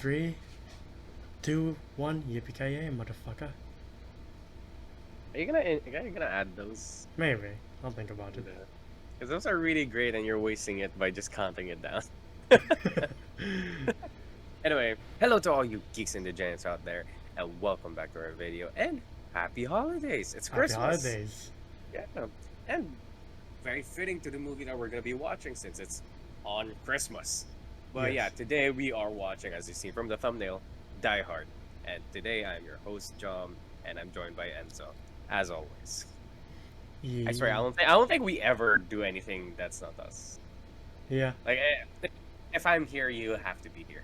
3, 2, 1, Yippee-Ki-Yay, motherfucker. Are you gonna add those? Maybe. I'll think about it. Because those are really great, and you're wasting it by just counting it down. Anyway, hello to all you geeks and degenerates out there, and welcome back to our video. And happy holidays! It's Happy Christmas. holidays. Yeah, and very fitting to the movie that we're gonna be watching since it's on Christmas. But yeah, Yes. today we are watching, as you've seen from the thumbnail, Die Hard. And today I'm your host, John, and I'm joined by Enzo, as always. I swear, I don't think we ever do anything that's not us. Yeah. Like, if I'm here, you have to be here.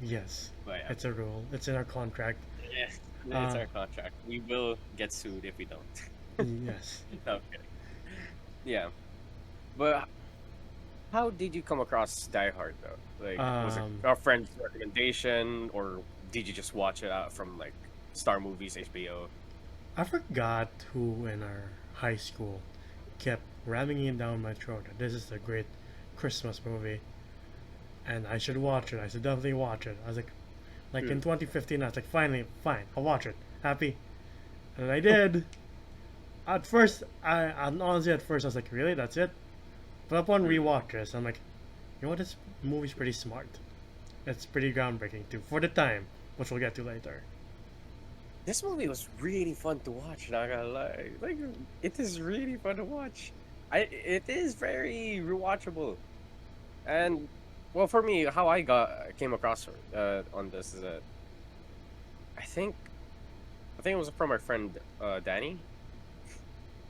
Yes. But yeah, It's a rule. It's in our contract. yeah, it's our contract. We will get sued if we don't. Yes. No, I'm kidding. Yeah, but how did you come across Die Hard though? Like, was it a friend's recommendation, or did you just watch it out from like Star Movies, HBO? I forgot who in our high school kept ramming it down my throat that this is a great Christmas movie and I should watch it. I should definitely watch it. I was like in 2015, I was like, finally, fine, I'll watch it. Happy. And I did. At first, honestly, at first, I was like, really? That's it? But upon rewatches, I'm like, you know what? This movie's pretty smart. It's pretty groundbreaking, too, for the time, which we'll get to later. This movie was really fun to watch, not gonna lie. Like, it is really fun to watch. It is very rewatchable. And well, for me, how came across on this is that I think it was from our friend Danny.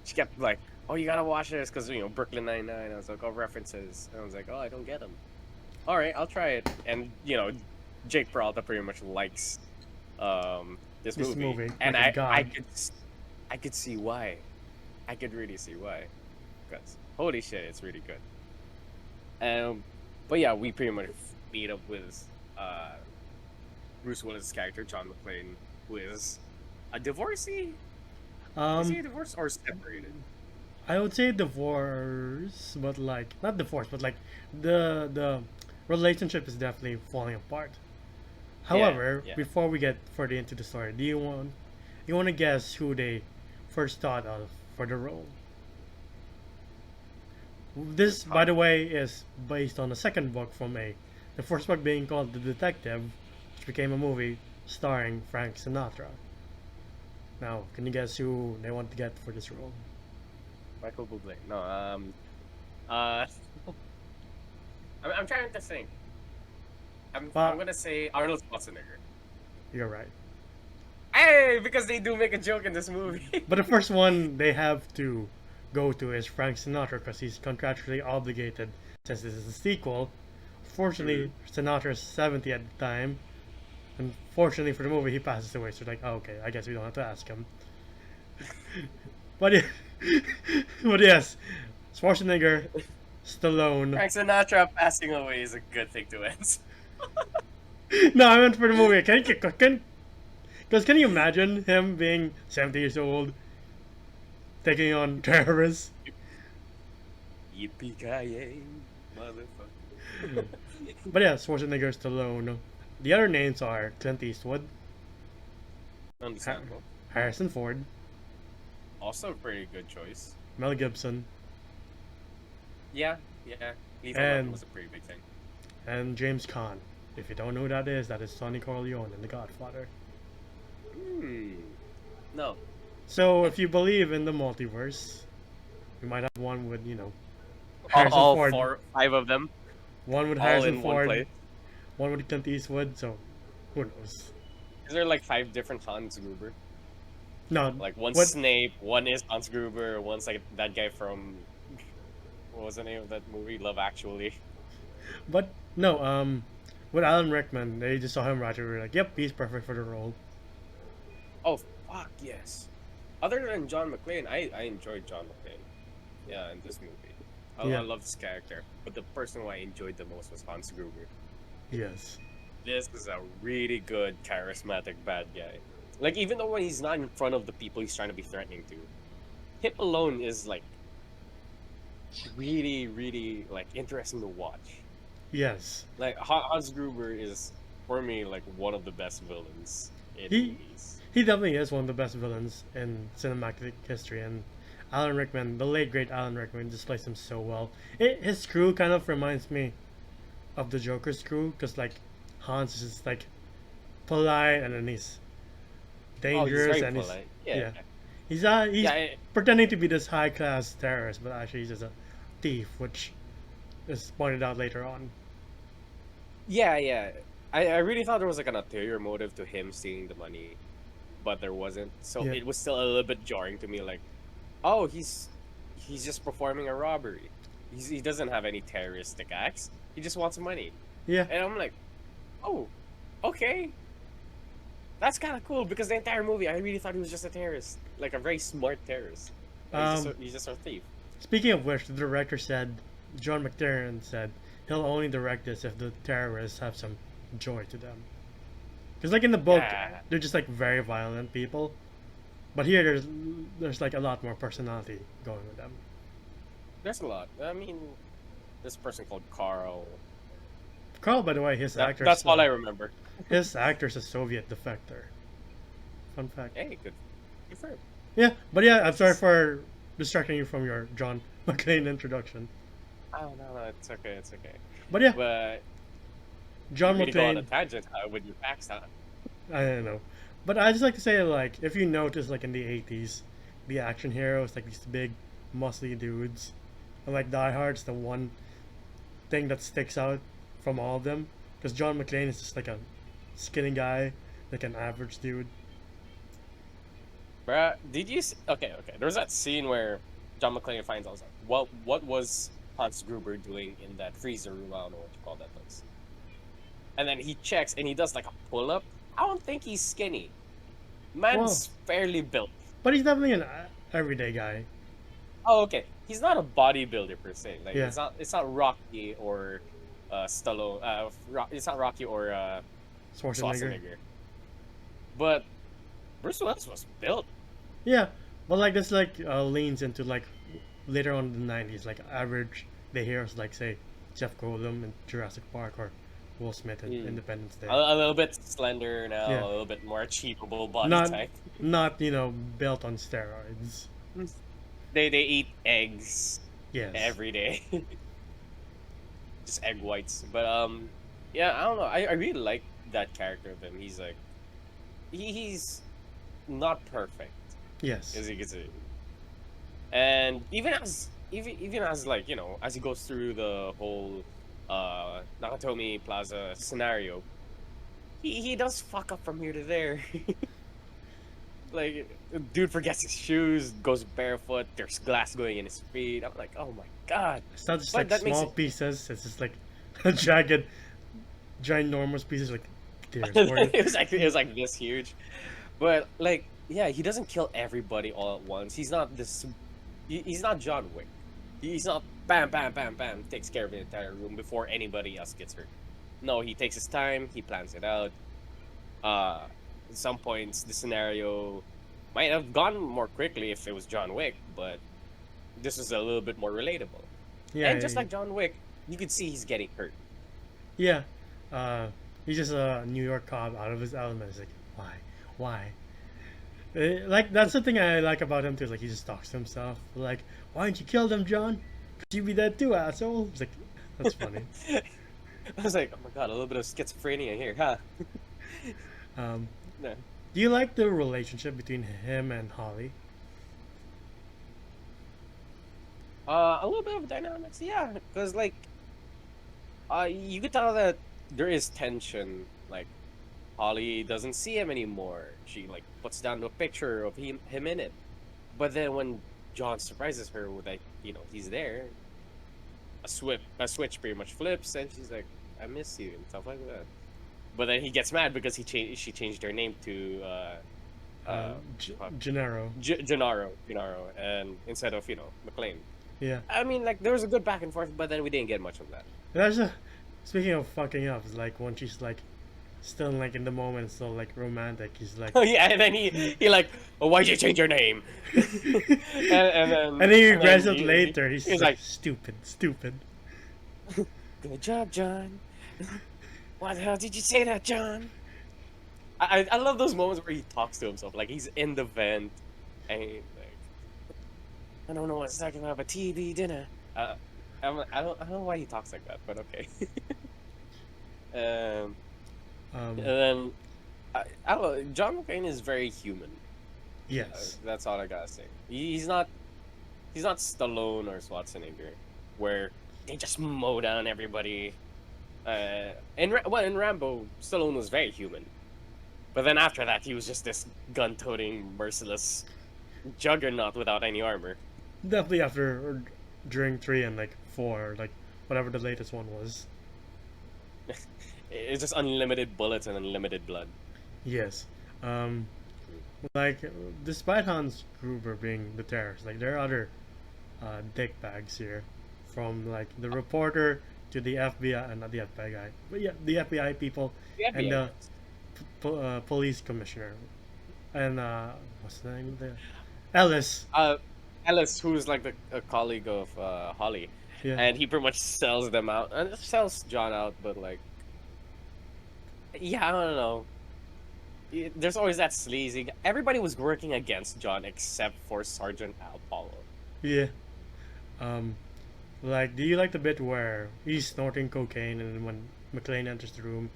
She kept like, "Oh, you gotta watch this because Brooklyn Nine-Nine." I was like, "Oh, references." And I was like, "Oh, I don't get them." All right, I'll try it. And Jake Peralta pretty much likes this movie, and like I could see why. I could really see why, because holy shit, it's really good. But yeah, we pretty much meet up with Bruce Willis' character, John McClane, who is a divorcee. Is he divorced or separated? I would say divorce, but like not divorce, but like the relationship is definitely falling apart. However, Yeah. before we get further into the story, do you want to guess who they first thought of for the role? This, by the way, is based on the second book the first book being called The Detective, which became a movie starring Frank Sinatra. Now, can you guess who they want to get for this role? Michael Bublé. No, uh, I'm trying to think. I'm gonna say Arnold Schwarzenegger. You're right. Hey, because they do make a joke in this movie. But the first one they have to go to is Frank Sinatra because he's contractually obligated since this is a sequel. Fortunately, Sinatra's 70 at the time. Unfortunately for the movie, he passes away. So like, oh, okay, I guess we don't have to ask him. but yes, Schwarzenegger, Stallone. Frank Sinatra passing away is a good thing to end. No, I meant for the movie. Can you imagine him being 70 years old, taking on terrorists? Yippee-Ki-Yay, motherfucker. But yeah, Schwarzenegger, Stallone. The other names are Clint Eastwood, Understandable. Harrison Ford, Also a pretty good choice. Mel Gibson, Yeah. Lethal Weapon was a pretty big thing. and James Caan. If you don't know who that is Sonny Corleone in The Godfather. No. So if you believe in the multiverse, we might have one with, Harrison All Ford. 5 of them. One with all Harrison in Ford. one place. One with Clint Eastwood, so who knows? Is there like 5 different Hans Gruber? No. Like one's Snape, one is Hans Gruber, one's like that guy from what was the name of that movie? Love Actually. But no, with Alan Rickman, they just saw him right away. Like, yep, he's perfect for the role. Oh fuck yes. Other than John McClane, I enjoyed John McClane. Yeah, in this movie. I love this character. But the person who I enjoyed the most was Hans Gruber. Yes. This is a really good, charismatic bad guy. Like, even though when he's not in front of the people he's trying to be threatening to, him alone is like really, really like interesting to watch. Yes. Like Hans Gruber is for me like one of the best villains in He movies. he definitely is one of the best villains in cinematic history, and Alan Rickman, the late great Alan Rickman, displays him so well. His crew kind of reminds me of the Joker's crew, because like Hans is just like polite, and then he's Oh, he's dangerous, very and he's polite. Yeah, yeah, he's yeah, pretending to be this high class terrorist, but actually he's just a thief, which is pointed out later on. yeah. I really thought there was like an ulterior motive to him stealing the money, but there wasn't. So Yeah, it was still a little bit jarring to me. Like, oh, he's just performing a robbery. He doesn't have any terroristic acts. He just wants money, yeah. and I'm like, oh, okay, that's kind of cool because the entire movie I really thought he was just a terrorist, like a very smart terrorist. Um, He's just a thief. Speaking of which, the director said, John McTiernan said, he'll only direct this if the terrorists have some joy to them. Because like in the book, Yeah, they're just like very violent people, but here there's like a lot more personality going with them. there's a lot. I mean, this person called Carl. Carl, by the way, That's all I remember. his actor's a Soviet defector. Fun fact. Hey, good for him. Yeah, but yeah, I'm sorry for distracting you from your John McClane introduction. Oh no, it's okay, it's okay. But yeah, But John you really go on a McClane. tangent with your facts, huh? I don't know, but I just like to say, like, if you notice, like in the '80s, the action heroes, like these big, muscly dudes, and like Die Hard's the one thing that sticks out from all of them, because John McClane is just like a skinny guy, like an average dude. Bruh, did you? Okay. There was that scene where John McClane finds out, like, what was Hans Gruber doing in that freezer room? I don't know what you call that place. And then he checks and he does like a pull up. I don't think he's skinny. Well, Man's fairly built. but he's definitely an everyday guy. Oh, okay. He's not a bodybuilder per se. Like Yeah, it's not Rocky or Stallone. It's not Rocky or Schwarzenegger. Schwarzenegger. But Bruce Willis was built. Yeah, but like this like leans into like later on in the '90s, like average the heroes, like say Jeff Goldblum in Jurassic Park, or Will Smith in Mm. Independence Day. A little bit slender now, Yeah, a little bit more achievable body not type. built on steroids. They eat eggs Yes. every day, just egg whites. But yeah, I don't know. I really like that character of him. He's like he's not perfect, Yes. as you can see, and even as like as he goes through the whole Nakatomi Plaza scenario, he does fuck up from here to there. Like, dude forgets his shoes, goes barefoot. There's glass going in his feet. I'm like, oh my god! It's not just But like that makes small it. pieces. It's just like jagged, ginormous pieces. Like, dear Lord. It was like this huge, but like, yeah, he doesn't kill everybody all at once. He's not this. He's not John Wick. He's not bam, bam, bam, bam. Takes care of the entire room before anybody else gets hurt. No, he takes his time. He plans it out. Uh, at some points, the scenario might have gone more quickly if it was John Wick, but this was a little bit more relatable. Yeah, And just like John Wick, you could see he's getting hurt. yeah. He's just a New York cop out of his element. It's like, why? Like that's the thing I like about him too. Is like he just talks to himself. Like, why didn't you kill them, John? Could you be dead too, asshole? It's like, that's funny. I was like, oh my god, a little bit of schizophrenia here, huh? Um, No. do you like the relationship between him and Holly? A little bit of dynamics, yeah, because like, you could tell that there is tension. Like, Holly doesn't see him anymore. She like puts down the picture of him in it. But then when John surprises her with like, he's there, a switch pretty much flips, and she's like, "I miss you" and stuff like that. But then he gets mad because she changed her name to uh, fuck, Gennaro. Gennaro, and instead of McLean. Yeah. I mean, like there was a good back and forth, but then we didn't get much of that. That's speaking of fucking up. It's like when she's like still like in the moment, still like romantic. He's like, Oh yeah, and then he like, "Oh, why'd you change your name?" and then and then he and regrets then it later. He's he's like, like, stupid. "Good job, John." Why the hell did you say that, John? I love those moments where he talks to himself, like he's in the vent, and he's like, I don't know what it's talking about, but TV dinner. I don't know why he talks like that, but okay. um, and Um, then I don't know. John McClane is very human. yes, That's all I gotta say. He's not Stallone or Schwarzenegger, where they just mow down everybody. In Rambo, Stallone was very human, but then after that, he was just this gun-toting, merciless juggernaut without any armor. definitely after or during 3 and like 4, like whatever the latest one was. It's just unlimited bullets and unlimited blood. Yes. Um, like despite Hans Gruber being the terrorist, like there are other dick bags here, from like the reporter to the FBI, not the FBI guy, but yeah, the FBI people Yeah, and yeah. the police commissioner, and what's the name of the Ellis? Ellis, who's like a colleague of Holly, Yeah, and he pretty much sells them out and sells John out, but like, yeah, I don't know. There's always that sleazy. Everybody was working against John except for Sergeant Apollo. yeah. Um, like, do you like the bit where he's snorting cocaine and then when McLean enters the room,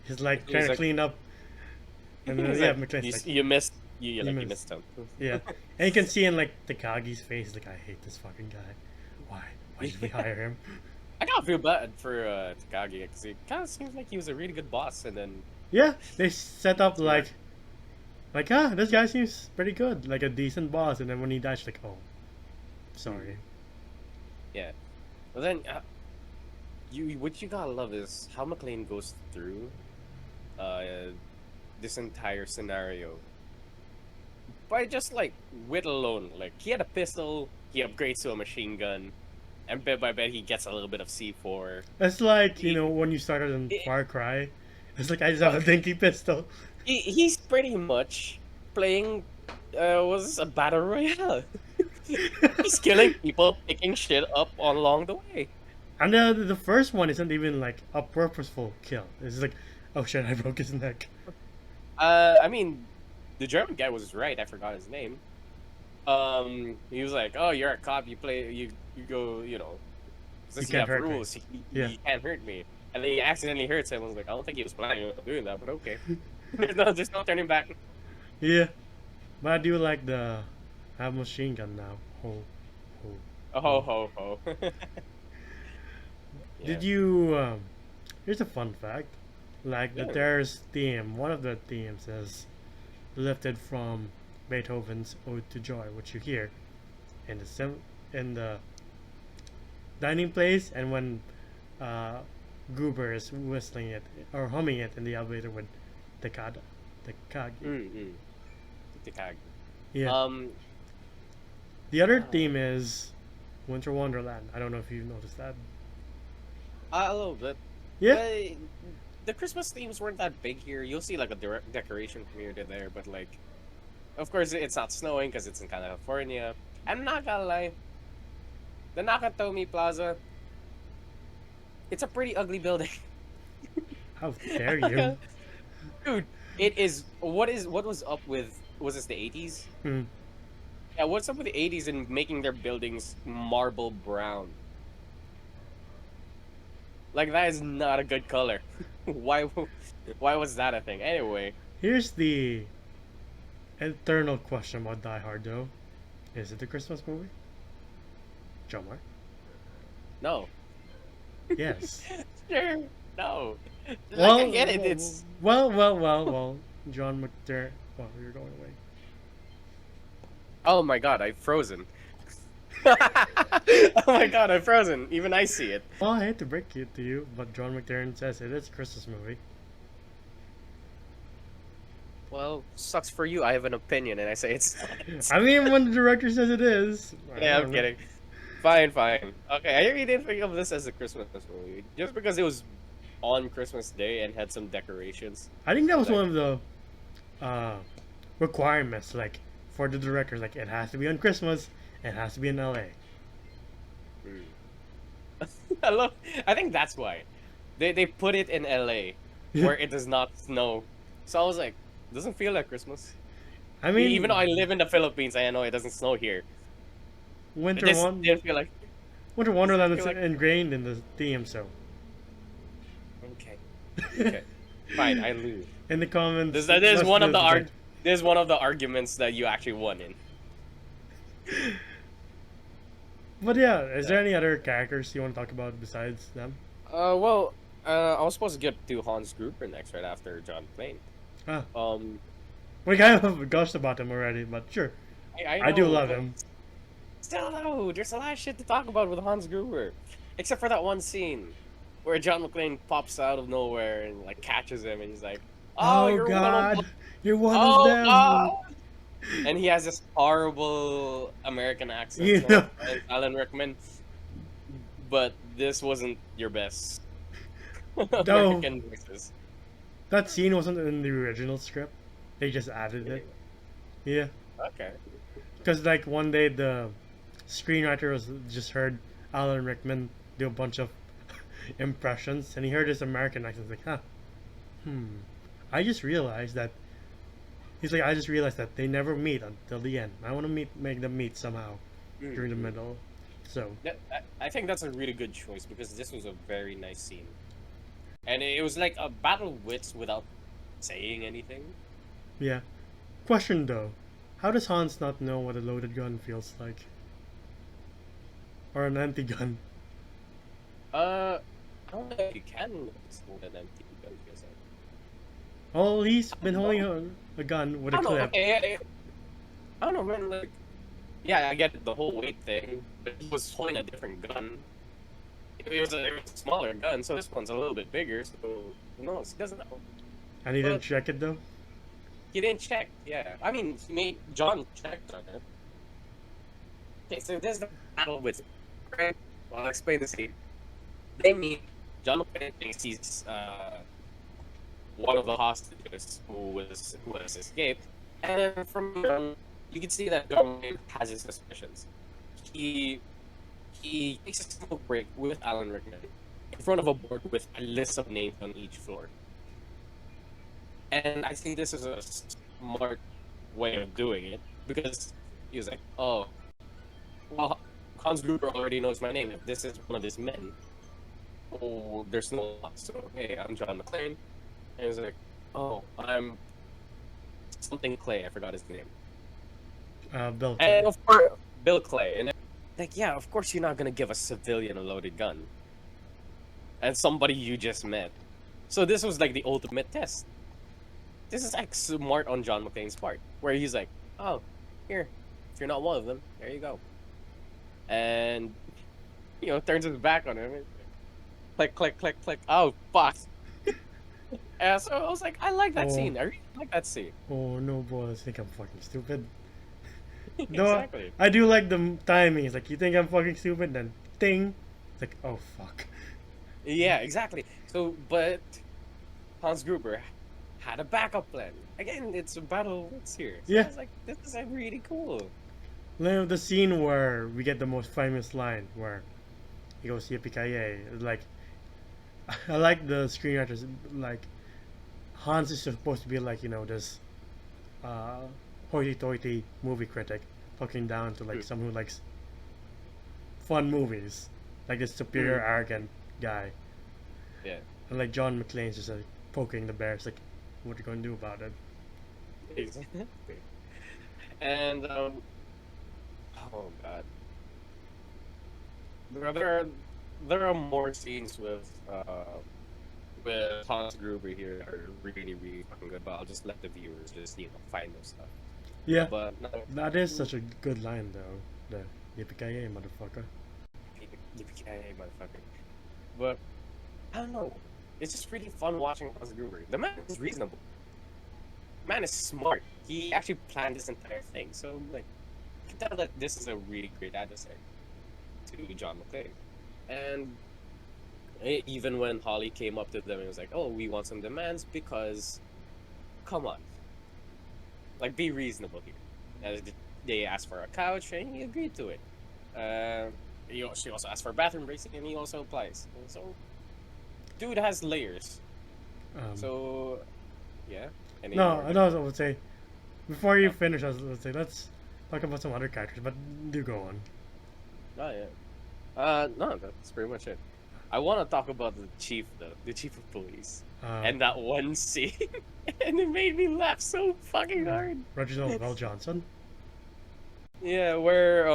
he's like trying He's to like, clean up, and then he's yeah, like, McLean's like, you missed, you you missed. missed him. Yeah, and you can see in like Takagi's face, like, I hate this fucking guy. Why? Why did we hire him? I kind of feel bad for Takagi because he kind of seems like he was a really good boss, and then Yeah, they set up smart. like this guy seems pretty good, like a decent boss, and then when he dies, like, oh, sorry. Yeah. But then what you gotta love is how McLean goes through uh this entire scenario by just like wit alone. Like he had a pistol, he upgrades to a machine gun, and bit by bit he gets a little bit of C4. It's like He, when you started in he, Far Cry, it's like I just have a dinky pistol. he's pretty much playing was this a battle royale? He's killing people, picking shit up along the way. And the first one isn't even like a purposeful kill. It's like, oh shit, I broke his neck. I mean, the German guy was right. I forgot his name. He was like, "Oh, you're a cop. You go. You Since you can't have hurt me. rules, Yeah. he can't hurt me." And then he accidentally hurts him. I was like, "I don't think he was planning on doing that, but okay." There's no turning back. Yeah. But I do like the have machine gun now. Ho, ho, Oh ho. ho ho. Yeah. Did you here's a fun fact. Like the Yeah. terrorist theme, one of the themes is lifted from Beethoven's Ode to Joy, which you hear in the dining place, and when uh, Gruber is whistling it or humming it in the elevator with Takada, Takagi. Mm-hmm. Yeah. Um. The other uh, theme is Winter Wonderland. I don't know if you've noticed that. a little bit. Yeah. But the Christmas themes weren't that big here. You'll see like a decoration from here to there, but like, of course, it's not snowing because it's in California. I'm not gonna lie, the Nakatomi Plaza, it's a pretty ugly building. How dare you? Dude, it is. What was up with? Was this the 80s? Hmm. Yeah, what's up with the 80s and making their buildings marble brown? Like that is not a good color. Why was that a thing? Anyway, Here's the eternal question about Die Hard, though. Is it a Christmas movie? John Mark? no. Yes. Sure, no. Well, Like, I get it. It's well. John McTiernan. Oh, you're going away. oh my god, I've frozen. Oh my god, I've frozen. Even I see it. Well, I hate to break it to you, but John McTiernan says it is a Christmas movie. Well, sucks for you. I have an opinion, and I say it's not. I mean, when the director says it is. I Yeah, don't I'm know. kidding. Fine. Okay, I really didn't think of this as a Christmas movie just because it was on Christmas Day and had some decorations. I think that was Like, one of the requirements, like, for the director. Like, it has to be on Christmas, it has to be in LA. I think that's why they put it in LA where it does not snow. So I was like, doesn't feel like Christmas. I mean, Even though I live in the Philippines, I know it doesn't snow here. Winter This one, didn't feel like. Winter This didn't Wonderland is feel like. ingrained in the theme, so Okay, okay, fine, I lose. in the comments, This is let's one do of the the debate. This is one of the arguments that you actually won in. But yeah, is there any other characters you want to talk about besides them? Well, I was supposed to get to Hans Gruber next, right after John McClane. Ah, Um, we kind of gushed about him already, but sure, I I do know, love but him. still though, there's a lot of shit to talk about with Hans Gruber, except for that one scene where John McClane pops out of nowhere and like catches him, and he's like, "Oh, Oh you're one of God, you're one of oh them. God!" And he has this horrible American accent, You no know, offense, Alan Rickman, but this wasn't your best though American voices. that scene wasn't in the original script. They just added it. Yeah, Okay. because like one day the screenwriter was just heard Alan Rickman do a bunch of impressions, and he heard his American accent. Like, huh, I just realized that. He's like, I just realized that they never meet until the end. I want to make them meet somehow during the middle. So I think that's a really good choice because this was a very nice scene. And it was like a battle of wits without saying anything. yeah. Question though, how does Hans not know what a loaded gun feels like, or an empty gun? I don't know if you can hold an empty gun feels like. Oh, he's been holding a gun with I a don't know, clip. okay, I don't know, man, like, yeah, I get the whole weight thing, but he was holding a different gun. It was a smaller gun, so this one's a little bit bigger, so who knows? He doesn't know. And he didn't But check it though. he didn't check, yeah. I mean, he made John checked on it. Okay, so there's the battle with. Right? Well, I'll explain the scene. They meet. John McClane thinks he's one of the hostages who has escaped, and then from you can see that John McClane has his suspicions. He takes a smoke break with Alan Rickman in front of a board with a list of names on each floor. And I think this is a smart way of doing it because he was like, "Oh, well, Hans Gruber already knows my name. If this is one of his men, oh, there's no loss. So, hey, I'm John McClane." And he's like, "Oh, I'm something Clay. I forgot his name." Bill. And of course, Bill Clay. And like, yeah, of course you're not gonna give a civilian a loaded gun and somebody you just met. So this was like the ultimate test. This is like smart on John McClane's part, where he's like, "Oh, here, if you're not one of them, there you go." And turns his back on him. Click, click, click, click. Oh, fuck. And so I was like, I like that scene. I really like that scene. Oh no, boys, think I'm fucking stupid. No, Exactly. I do like the timing. It's like, you think I'm fucking stupid, then ding. It's like, oh fuck. Yeah, exactly. So, but Hans Gruber had a backup plan. Again, it's a battle of wits here. So Yeah. I was like, this is like really cool. Then the scene where we get the most famous line where he goes Yippee-Ki-Yay. It's like, I like the screenwriters. Like, Hans is supposed to be like, this hoity-toity movie critic talking down to like someone who likes fun movies, like this superior, arrogant guy. Yeah. And like John McClane's just like poking the bear. It's like, what are you gonna do about it? Exactly. And oh god, there are more scenes with Hans Gruber here that are really really fucking good. But I'll just let the viewers just find those stuff. Yeah, But no, that is such a good line though. The Yippee-Ki-Yay, motherfucker. Yippee-Ki-Yay, motherfucker. But I don't know. It's just really fun watching Hans Gruber. The man is reasonable. The man is smart. He actually planned this entire thing. So like, you can tell that this is a really great adversary to John McClane. And even when Holly came up to them and was like, "Oh, we want some demands because, come on, like be reasonable here." And they asked for a couch and he agreed to it. She also asked for a bathroom break and he also applies. And so, dude has layers. So, yeah. Any No, more? I know. I would say before you finish, I would say let's talk about some other characters. But do go on. Oh yeah. No, that's pretty much it. I want to talk about the chief though, the chief of police, Uh, and that one scene, and it made me laugh so fucking hard. Reginald Val Johnson. Yeah, where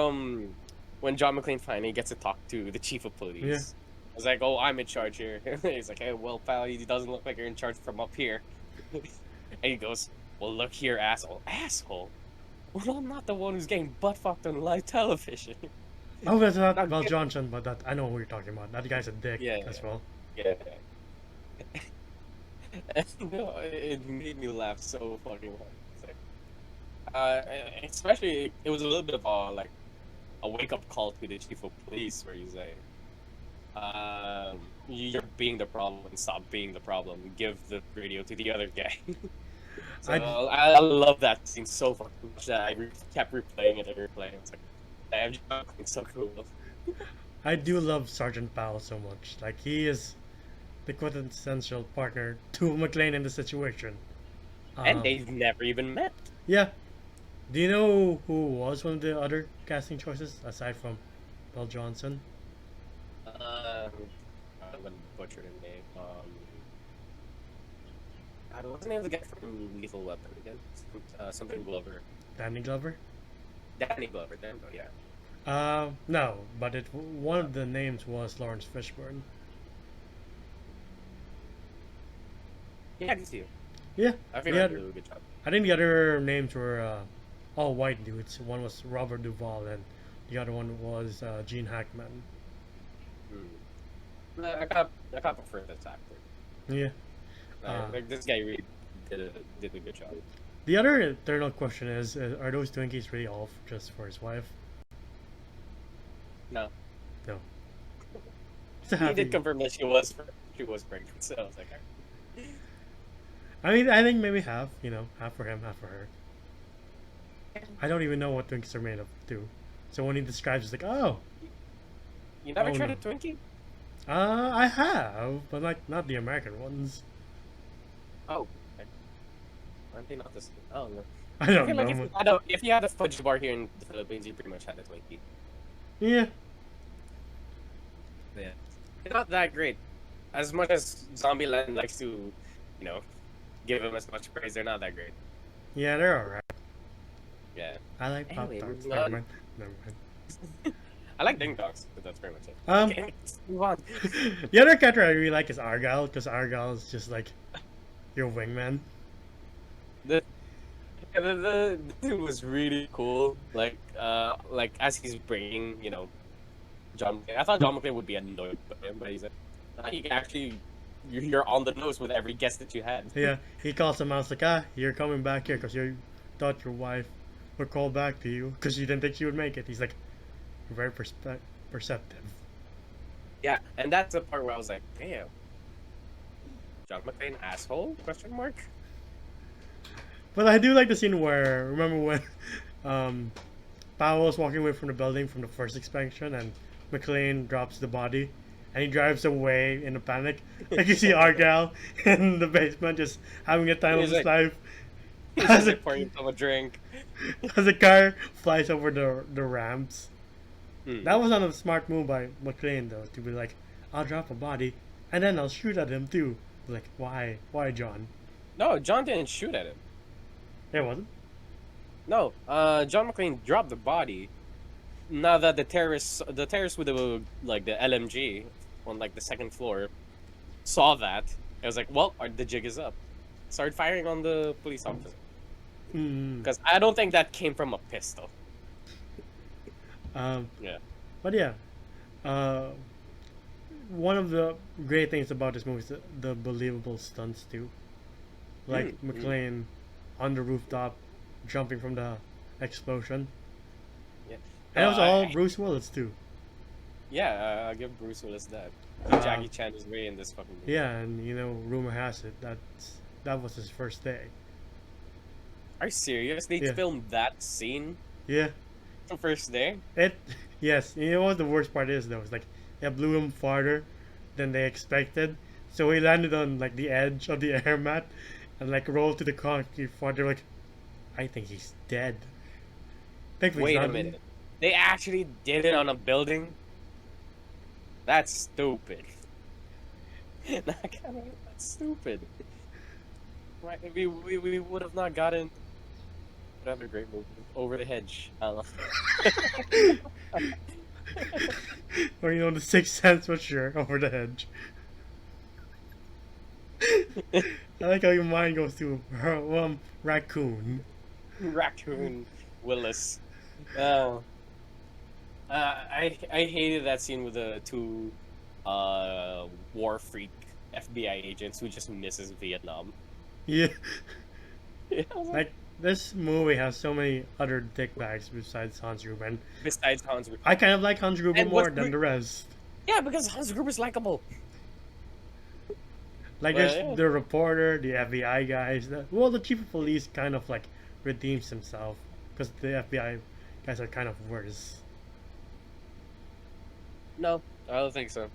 when John McClane finally gets to talk to the chief of Yeah. police, it's like, "Oh, I'm in charge here." He's like, "Hey, well, pal, he doesn't look like you're in charge from up here." And he goes, "Well, look here, asshole, asshole. Well, I'm not the one who's getting butt fucked on live television." Oh, that's not Now, Val Johnson, but that I know who you're talking about. That guy's a dick Yeah, as well. yeah. No, it made me laugh so fucking hard. It's like, especially it was a little bit of a wake up call to the chief of police, where he's like, "You're being the problem. Stop being the problem. Give the radio to the other guy." So I love that scene so fucking much that kept replaying it and replaying. It's like, damn, it's so cool. I do love Sergeant Powell so much. Like he is the quintessential partner to McClane in the situation. And they've never even met. Yeah. Do you know who was one of the other casting choices aside from Val Johnson? I'm gonna butcher the name. What's the name of the guy from Lethal Weapon again? Something Glover. Danny Glover? Danny Glover. There we go. Yeah. No, but one of the names was Lawrence Fishburne. Yeah, I can see you. Yeah. I think I did a really good job. I think the other names were all white dudes. One was Robert Duvall, and the other one was Gene Hackman. I can't prefer this actor. Yeah. Like this guy really did a good job. The other eternal question is: are those Twinkies really all just for his wife? No. No. He did confirm that she was pregnant, so I was like, I mean, I think maybe half. Half for him, half for her. I don't even know what Twinkies are made of, too. So when he describes, it's like, oh. You never tried a Twinkie? I have, but like not the American ones. Oh. Okay. Aren't they not the same? Oh no. I don't feel know. Like if you had a fudge bar here in the Philippines, you pretty much had a Twinkie. Yeah. Yeah. They're not that great. As much as Zombieland likes to, give them as much praise, they're not that great. Yeah, they're alright. Yeah. I like Pop Tarts. Never mind. I like Ding Dongs, but that's pretty much it. Okay, let's move on. The other character I really like is Argyle, because Argyle is just like your wingman. The dude was really cool. Like as he's bringing, John. I thought John McClane would be annoyed by him, but he's like, you can actually, you're on the nose with every guest that you had. Yeah, he calls him out like, you're coming back here because you thought your wife would call back to you because you didn't think she would make it. He's like, very perceptive. Yeah, and that's the part where I was like, damn. John McClane asshole? Question mark. But I do like the scene where, remember when Powell was walking away from the building from the first expansion and McClane drops the body and he drives away in a panic. Like you see Argyle in the basement just having a time of his life. As a pouring himself a drink. As a car flies over the ramps. That was not a smart move by McClane though, to be like, I'll drop a body and then I'll shoot at him too. Like, why? Why, John? No, John didn't shoot at him. It wasn't? No, John McClane dropped the body. Now that the terrorists with the LMG on the second floor saw that, it was like, well, the jig is up. Started firing on the police officer. Because I don't think that came from a pistol. Yeah. But yeah, one of the great things about this movie is the believable stunts too. Like McClane on the rooftop, jumping from the explosion. Yeah. And it was all Bruce Willis too. Yeah, I'll give Bruce Willis that. Jackie Chan is way in this fucking movie. Yeah, and rumor has it that was his first day. Are you serious? They filmed that scene? Yeah. The first day? Yes. You know what the worst part is though? It's like it blew him farther than they expected. So he landed on like the edge of the air mat and like rolled to the concrete floor. They're like, I think he's dead. Thankfully, he's Wait a not. minute. They actually did it on a building? That's stupid. That's stupid. Right? We would have not gotten another great movie. Over the Hedge. I don't know. Or you know, the Sixth Sense for sure, over the hedge. I like how your mind goes to raccoon. Raccoon Willis. Uh, I hated that scene with the two war freak FBI agents who just misses Vietnam. Yeah, Yeah, like this movie has so many other dickbags besides Hans Gruber. And besides Hans Gruber. I kind of like Hans Gruber And more than the rest. Yeah, because Hans Gruber's likable. Like Well, there's yeah. the reporter, the FBI guys. Well, the chief of police kind of like redeems himself because the FBI guys are kind of worse. No, I don't think so.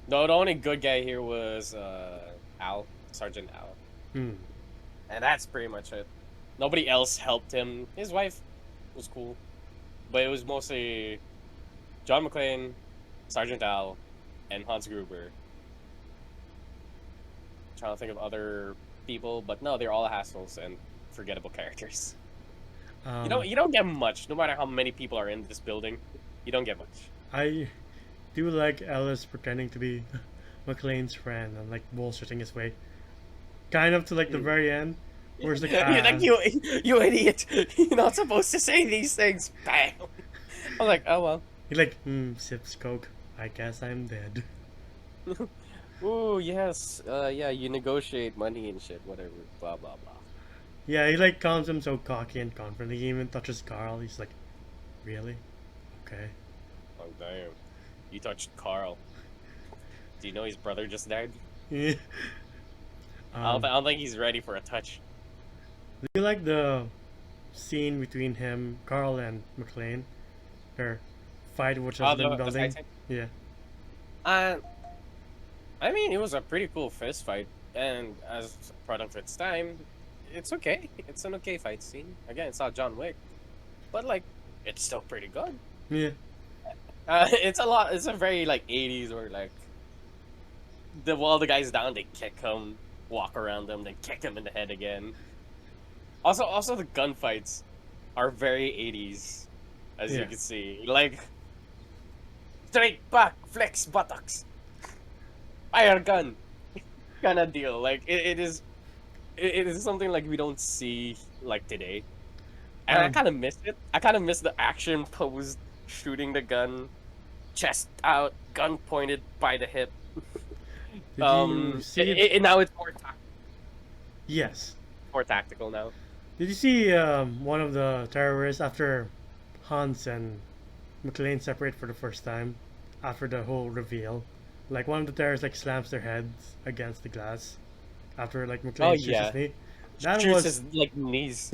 No, the only good guy here was Al, Sergeant Al. Hmm. And that's pretty much it. Nobody else helped him. His wife was cool. But it was mostly John McClane, Sergeant Al, and Hans Gruber. Trying to think of other people, but no, they're all hassles and forgettable characters. You don't get much, no matter how many people are in this building. You don't get much. I do like Ellis pretending to be McLean's friend and like bullshitting his way, kind of to like the very end. Where's the You're like, you idiot! You're not supposed to say these things. Bam! I'm like, oh well. He like sips coke. I guess I'm dead. Ooh, yes. Yeah, you negotiate money and shit, whatever. Blah blah blah. Yeah, he like calls him so cocky and confident. He even touches Carl. He's like, really? Okay. Oh damn! You touched Carl. Do you know his brother just died? Yeah. I don't think he's ready for a touch. Do you like the scene between him, Carl, and McLean? Their fight, which has been The building. fight scene? Yeah. I mean, it was a pretty cool fist fight, and as a product of its time, it's okay. It's an okay fight scene. Again, it's not John Wick, but like, it's still pretty good. Yeah. It's a lot. It's a very like '80s where like while the guy's down, they kick him, walk around them, then kick him in the head again. Also the gunfights are very '80s, as you Yeah. can see. Like straight back, flex buttocks, fire gun, kind of deal. Like it is something like we don't see like today, and I kind of miss it. I kind of miss the action pose, shooting the gun, chest out, gun pointed by the hip. Did you see Now it's Yes. more tactical now. Did you see one of the terrorists after Hans and McLean separate for the first time after the whole reveal? Like one of the terrorists like slams their heads against the glass after like McLean shoots yeah. his knee. That Shoots was his like knees.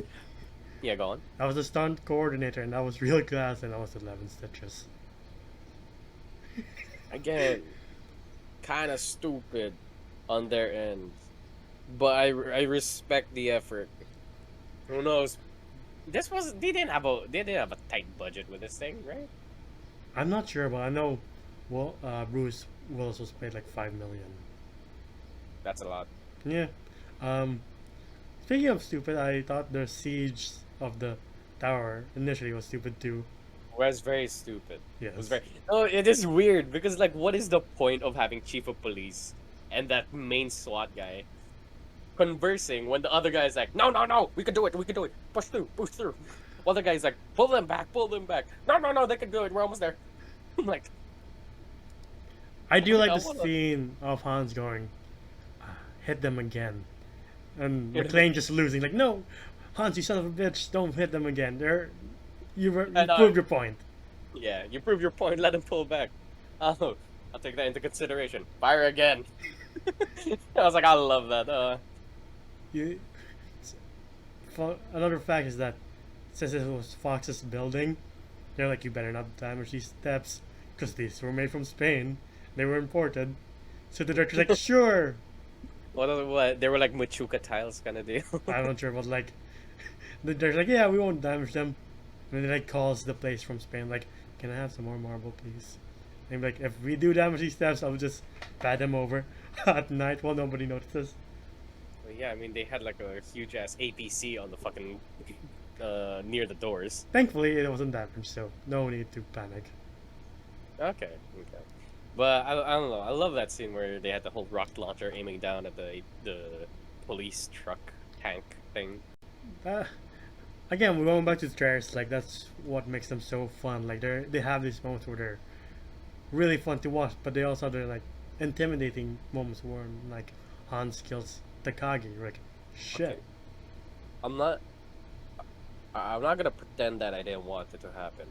Yeah, go on. that was the stunt coordinator, and that was real glass, and that was 11 stitches. Again, kind of stupid on their end, but I respect the effort. Who knows? They didn't have a tight budget with this thing, right? I'm not sure, but I know. Well, Bruce Willis was paid like 5 million. That's a lot. Yeah. Speaking of stupid, I thought the siege of the tower initially was stupid too. It was very stupid. Yes. It was very. Oh, it is weird because like, what is the point of having chief of police and that main SWAT guy conversing when the other guy is like, no, no, no, we can do it, push through, push through. While the guy's like, pull them back, no, no, no, they can do it, we're almost there. I'm like, I do like I the wanna- scene of Hans going, hit them again. And Hit 'em McLean just losing, like, no, Hans, you son of a bitch, don't hit them again. You And, proved your point. yeah, you prove your point, let him pull back. Oh, I'll take that into consideration. Fire again. I was like, I love that. You, another fact is that since it was Fox's building, they're like, you better not damage these steps, because these were made from Spain. They were imported. So the director's like, sure. What? They were like Machuca tiles kind of deal. I'm not sure, but like, the director's like, yeah, we won't damage them. And then he like calls the place from Spain, like, can I have some more marble, please? And like, if we do damage these steps, I'll just pat them over at night while nobody notices. Well, yeah, I mean they had like a huge ass APC on the fucking near the doors. Thankfully, it wasn't damaged, so no need to panic. Okay. But I don't know. I love that scene where they had the whole rocket launcher aiming down at the police truck tank thing. Again, we're going back to the trailers. Like that's what makes them so fun. Like they have these moments where they're really fun to watch, but they also have their like intimidating moments where like Hans kills Takagi. Like shit. Okay. I'm not gonna pretend that I didn't want it to happen.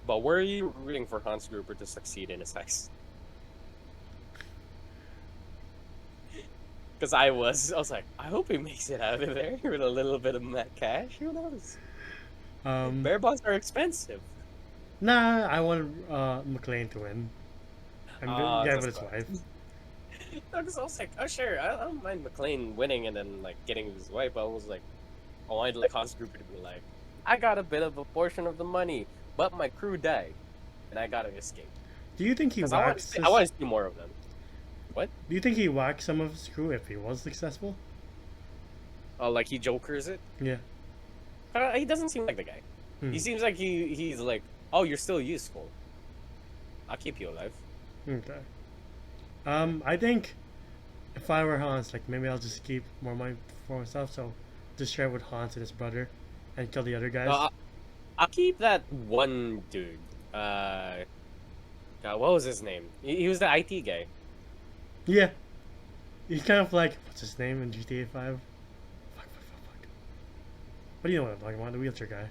But were you rooting for Hans Gruber to succeed in his heist? Because I was like, I hope he makes it out of there with a little bit of that cash. Who knows? Bear bonds are expensive. Nah, I wanted McLean to win. I'm yeah, with his wife. Because I was like, oh sure, I don't mind McLean winning and then like getting his wife. But I was like, I wanted like Hans Gruber to be like, I got a bit of a portion of the money, but my crew died, and I gotta escape. Do you think he whacks? I want to see more of them. What? Do you think he whacks some of his crew if he was successful? Oh, like he jokers it? Yeah. He doesn't seem like the guy. He seems like he's like, oh, you're still useful. I'll keep you alive. Okay. I think if I were Hans, like maybe I'll just keep more money for myself, so just share with Hans and his brother, and kill the other guys. I'll keep that one dude. God, what was his name? He was the IT guy. Yeah. He's kind of like, what's his name in GTA 5? Fuck. What do you know what I'm talking about? The wheelchair guy.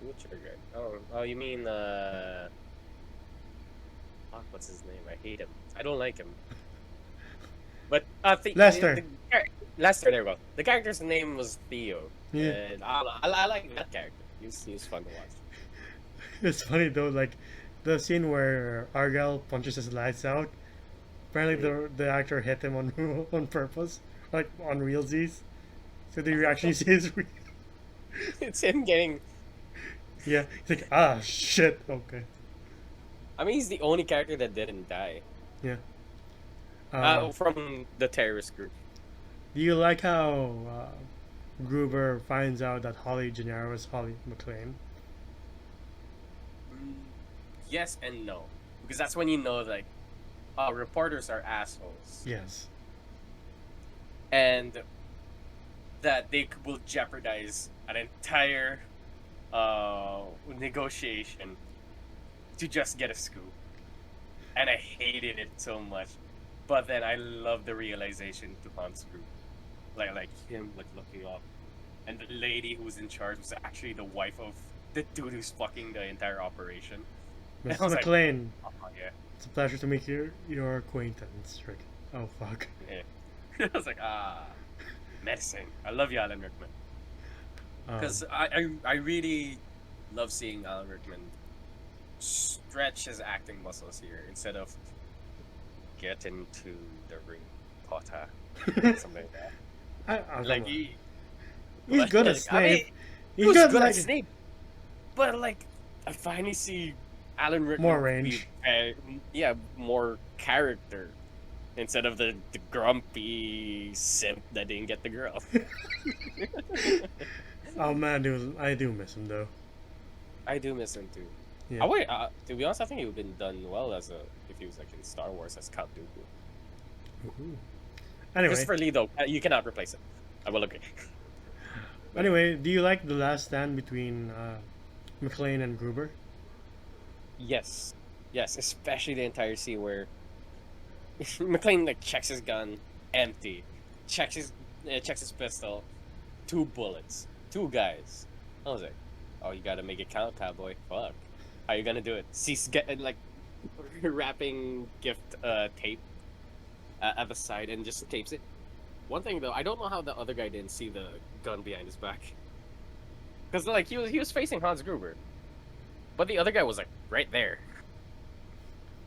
Wheelchair guy? Oh, you mean, fuck, what's his name? I hate him. I don't like him. But, Lester. Lester, there we go. The character's name was Theo. Yeah. And I like that character. He was fun to watch. It's funny though, like, the scene where Argyle punches his lights out. Apparently, the actor hit him on purpose, like on realsies. So the actually sees. It's him getting. Yeah, he's like, ah, shit. Okay. I mean, he's the only character that didn't die. Yeah. From the terrorist group. Do you like how Gruber finds out that Holly Gennaro is Holly McLean? Yes and no, because that's when you know like. Reporters are assholes. Yes. And that they will jeopardize an entire negotiation to just get a scoop. And I hated it so much. But then I love the realization to Hans Gruber. Like him like looking up. And the lady who was in charge was actually the wife of the dude who's fucking the entire operation. Mr. McLean. Like, oh, yeah. It's a pleasure to make your acquaintance, Rick. Oh, fuck. Yeah. I was like, medicine. I love you, Alan Rickman. Because I really love seeing Alan Rickman stretch his acting muscles here instead of get into the ring, Potter. Something like that. Like, he's good at Snape. I mean, he's good at Snape. But, like, I finally see Alan Rickman more range. More character instead of the grumpy simp that didn't get the girl. Oh man, dude, I do miss him though. I do miss him too. Yeah. To be honest, I think he would have been done well if he was like in Star Wars as Count Dooku. Anyway, Christopher Lee though, you cannot replace him. I will agree. Anyway, do you like the last stand between McLean and Gruber? Yes, especially the entire scene where McLean like checks his gun, empty, checks his pistol, 2 bullets, 2 guys. I was like, oh, you gotta make it count, cowboy. Fuck, how you gonna do it? Cease like wrapping gift tape at the side and just tapes it. One thing though, I don't know how the other guy didn't see the gun behind his back, because like he was facing Hans Gruber. But the other guy was like right there.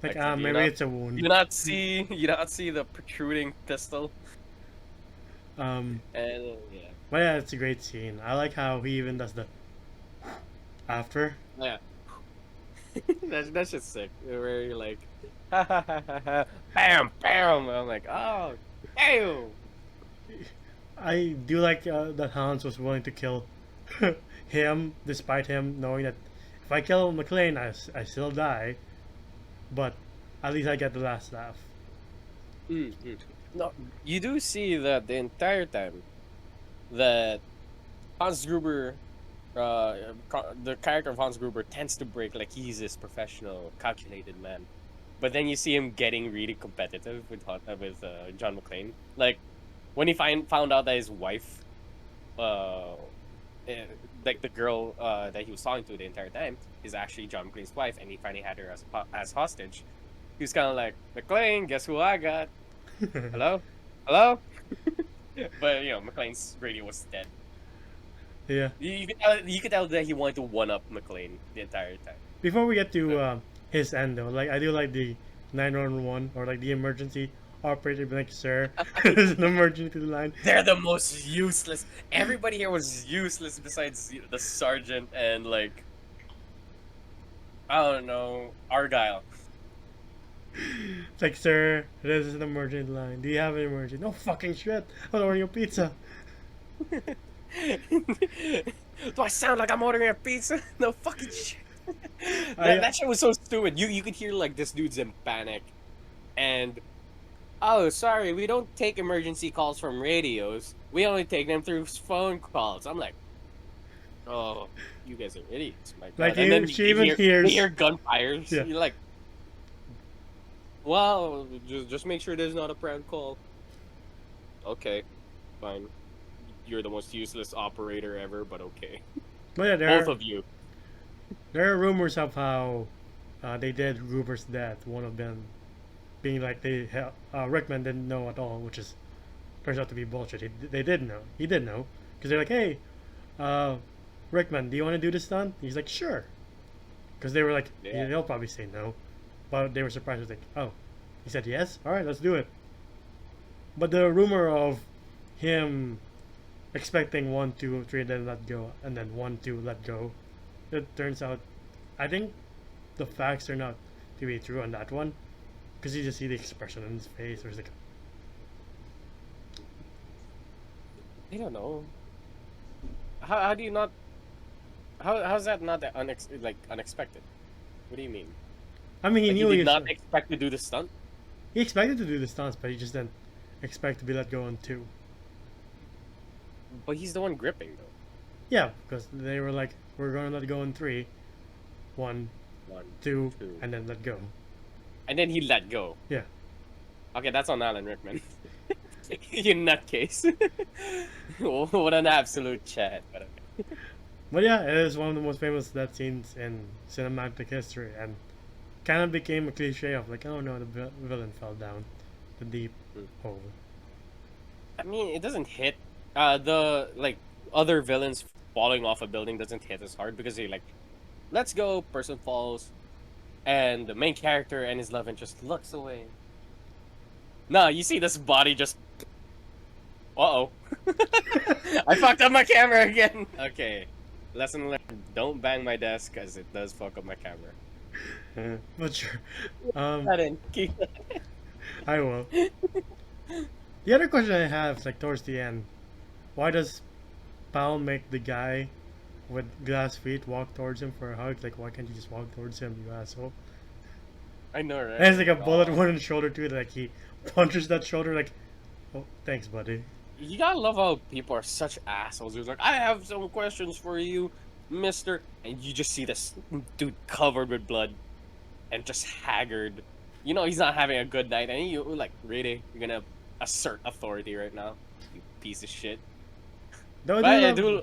Like, Like, do maybe it's a wound. you not see the protruding pistol? Um, And yeah, but yeah, it's a great scene. I like how he even does the after. yeah, that's just sick. Where you're like, ha ha ha ha ha, bam, bam. I'm like, oh, damn. I do like that Hans was willing to kill him, despite him knowing that if I kill McLean, I still die. But at least I get the last laugh. Mm. No, you do see that the entire time that Hans Gruber, the character of Hans Gruber tends to break like he's this professional, calculated man. But then you see him getting really competitive with John McClane. Like when he found out that his wife, uh, eh, like the girl that he was talking to the entire time, is actually John McClane's wife, and he finally had her as hostage. He was kind of like, McClane, guess who I got? Hello, hello. But McClane's radio was dead. Yeah. You could tell that he wanted to one up McClane the entire time. Before we get to his end though, like I do like the 911 or like the emergency operator being like, "Sir, there's an emergency line." They're the most useless. Everybody here was useless besides the sergeant and like I don't know, Argyle. It's like, "Sir, there's an emergency line. Do you have an emergency?" No fucking shit. I'm ordering a pizza. Do I sound like I'm ordering a pizza? No fucking shit. That shit was so stupid. You could hear like this dude's in panic, and oh sorry, we don't take emergency calls from radios. We only take them through phone calls. I'm like, oh, you guys are idiots, my god. Like And then she even you hears. hear gunfires. Yeah. You're like, well, just make sure there's not a prank call. Okay, fine. You're the most useless operator ever, but okay. But yeah, Both of you. there are rumors of how they did Gruber's death. One of them being like Rickman didn't know at all, which is turns out to be bullshit. They did know. He did know because they're like, "Hey, Rickman, do you want to do this stunt?" He's like, "Sure," because they were like, Yeah. they'll probably say no, but they were surprised. It was like, "Oh," he said yes. All right, let's do it. But the rumor of him expecting 1, 2, 3, then let go, and then 1, 2, let go. It turns out, I think the facts turn out to be true on that one, because you just see the expression on his face, or it's like, I don't know. How do you not? How's that not unexpected? What do you mean? I mean, he Like, knew he did not expect to do the stunt. he expected to do the stunts, but he just didn't expect to be let go on 2. But he's the one gripping though. Yeah, because they were like, we're gonna let go in 3, 1, 1, 2, 2. and then let go. And then he let go. Yeah. Okay, that's on Alan Rickman. You nutcase. What an absolute chat. But okay. But yeah, it is one of the most famous death scenes in cinematic history, and kind of became a cliche of like, oh no, the villain fell down the deep hole. I mean, it doesn't hit. The like other villains falling off a building doesn't hit as hard because they like, let's go. Person falls, and the main character and his love interest looks away. No, you see this body just. Uh-oh. I fucked up my camera again. Okay. Lesson learned. Don't bang my desk because it does fuck up my camera. Not sure. I didn't keep I will. The other question I have is like towards the end, why does Pal make the guy with glass feet walk towards him for a hug? Like, why can't you just walk towards him, you asshole? I know, right? And it's like a bullet wound in the shoulder too. Like he punches that shoulder. Like, oh, thanks, buddy. You gotta love how people are such assholes. Who's like, I have some questions for you, mister. And you just see this dude covered with blood and just haggard. You know he's not having a good night. And you like, really? You're gonna assert authority right now? You piece of shit. Though But I do...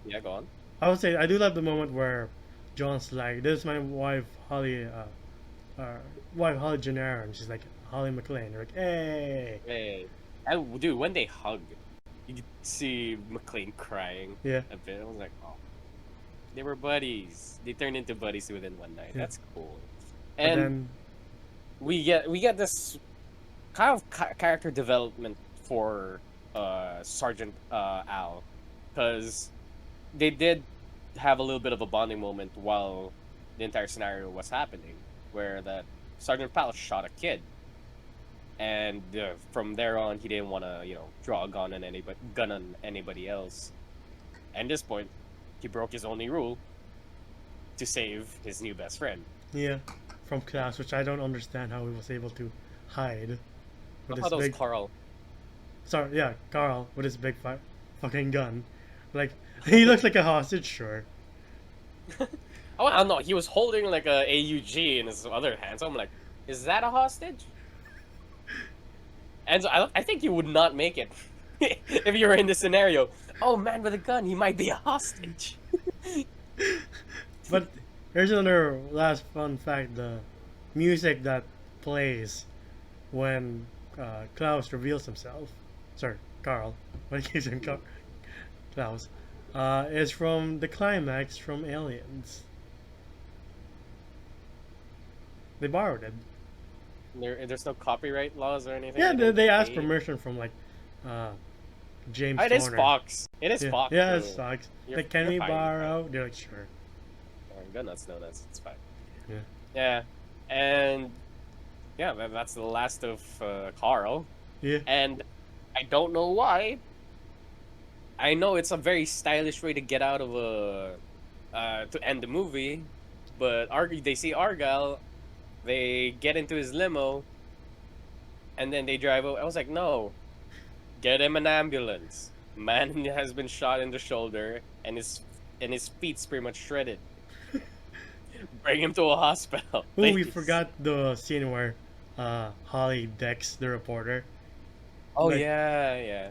Yeah, go on. I would say I do love the moment where John's like, "This is my wife, Holly, wife Holly Gennaro," and she's like, "Holly McLean." They're like, "Hey." Hey. And dude, when they hug, you could see McLean crying Yeah. a bit. I was like, oh. They were buddies. They turned into buddies within one night. Yeah. That's cool. But And then we get this kind of character development for Sergeant Al, because they did have a little bit of a bonding moment while the entire scenario was happening, where that Sergeant Pal shot a kid, and from there on he didn't want to draw a gun on anybody else. And at this point, he broke his only rule to save his new best friend. Yeah, from class, which I don't understand how he was able to hide with I his thought that was big. Carl. Sorry, yeah, Carl with his big fucking gun. Like he looks like a hostage, sure. Oh, I don't know. He was holding like a AUG in his other hand. So I'm like, is that a hostage? And so I think you would not make it if you were in this scenario. Oh, man with a gun, he might be a hostage. But here's another last fun fact: the music that plays when Klaus reveals himself. Sorry, Carl. When he keeps him Klaus. Is from the climax from Aliens. They borrowed it. There's no copyright laws or anything. Yeah, they asked pay. permission from like James. It is Horner. Fox. It is Yeah, Fox. yeah, so it's Fox. you're- Like, can you're we fine, you're borrow? They're like, sure. fine. Go nuts, no nuts. It's fine. Yeah. Yeah, and yeah, that's the last of Carl. Yeah. And I don't know why. I know it's a very stylish way to get out of to end the movie, but they see Argyle, they get into his limo, and then they drive away. I was like, no, get him an ambulance. Man has been shot in the shoulder, and his feet's pretty much shredded. Bring him to a hospital. Oh, we please. forgot the scene where Holly decks the reporter. Oh Like- yeah.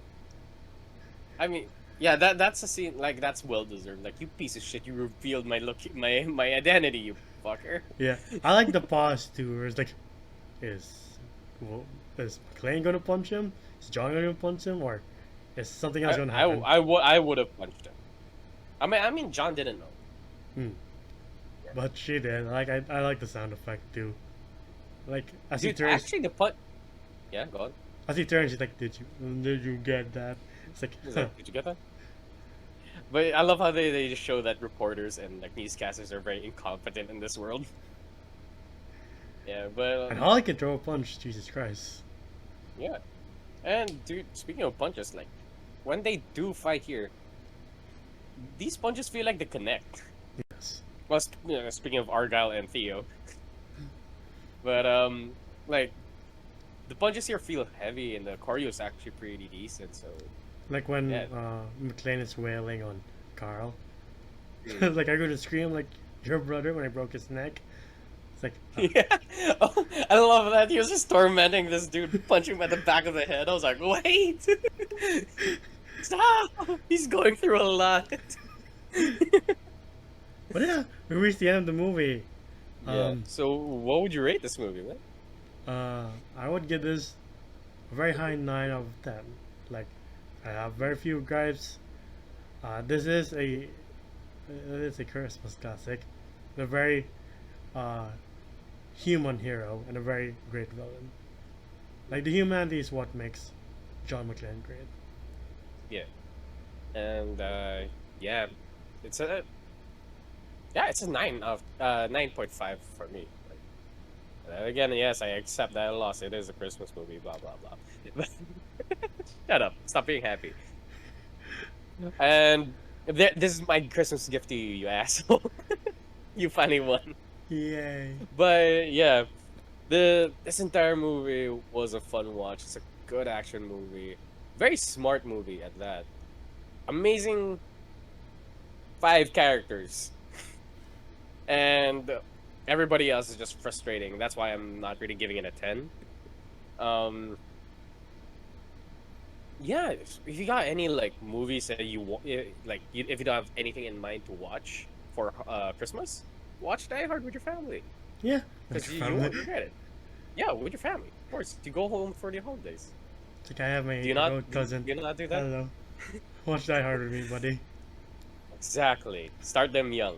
I mean, yeah, that's a scene like that's well deserved. Like, you piece of shit, you revealed my identity, you fucker. Yeah, I like the pause too. Where it's like, is McClane gonna punch him? Is John gonna punch him, or is something else gonna happen? I would have punched him. I mean, John didn't know. But she did. I like the sound effect too. Like as he Dude, turns, actually, the punch. Yeah, go on. as he turns, she's like, did you get that? It's like, He's like, did you get that? But I love how they just show that reporters and like newscasters are very incompetent in this world. Yeah, but and Holly can throw a punch. Jesus Christ. yeah, and dude, speaking of punches, like when they do fight here, these punches feel like they connect. Yes. Well, speaking of Argyle and Theo, but like the punches here feel heavy, and the choreo is actually pretty decent. So Like when Yeah. McClane is wailing on Carl. Mm. Like I go to scream like your brother when I broke his neck. It's like yeah, oh, I love that he was just tormenting this dude, punching him at the back of the head. I was like, wait, stop! He's going through a lot. but yeah, we reached the end of the movie. Yeah. So, what would you rate this movie, man? I would give this a very high 9 out of 10. Like, I have very few gripes. This is a Christmas classic. A very human hero and a very great villain. Like, the humanity is what makes John McClane great. Yeah, and yeah, it's a 9.5 for me. Like, again, yes, I accept that I lost. It is a Christmas movie. Blah blah blah. Shut up! Stop being happy. And this is my Christmas gift to you, you asshole. You finally won. Yay. But yeah, this entire movie was a fun watch. It's a good action movie, very smart movie at that. Amazing 5 characters, and everybody else is just frustrating. That's why I'm not really giving it a 10. Yeah, if you got any like movies that you want, like if you don't have anything in mind to watch for Christmas, watch Die Hard with your family. Yeah. Because you won't regret it. Yeah, with your family. Of course. You go home for the holidays. It's like I have my Do you not old cousin. Do you not do I that? don't know. Watch Die Hard with me, buddy. Exactly. Start them young.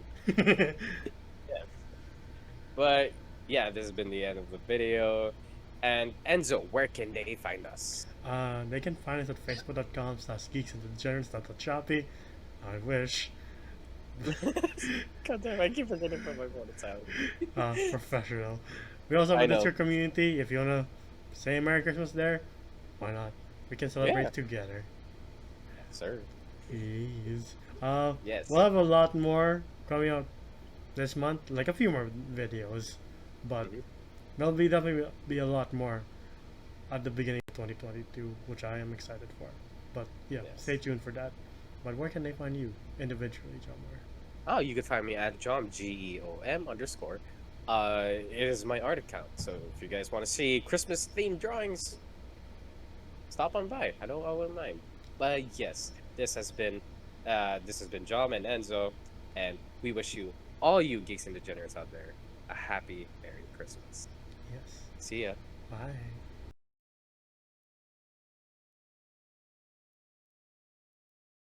But yeah, this has been the end of the video. And Enzo, where can they find us? They can find us at facebook.com/geeksanddegenerates.choppy. I wish. God damn, I keep forgetting to put my phone aside. Professional. We also have I a know. Discord community. If you wanna say Merry Christmas there, why not? We can Yeah, celebrate together. sir. Please. Yes. We'll have a lot more coming out this month, like a few more videos, but Mhm. there'll be definitely be a lot more at the beginning of 2022, which I am excited for. But yeah, Yes. stay tuned for that. But where can they find you individually, John? Oh, you can find me at Jom GEOM _. It is my art account. So if you guys want to see Christmas themed drawings, stop on by. I wouldn't mind. But yes, this has been Jom and Enzo, and we wish you all you geeks and degenerates out there a happy Merry Christmas. Yes. See ya. Bye.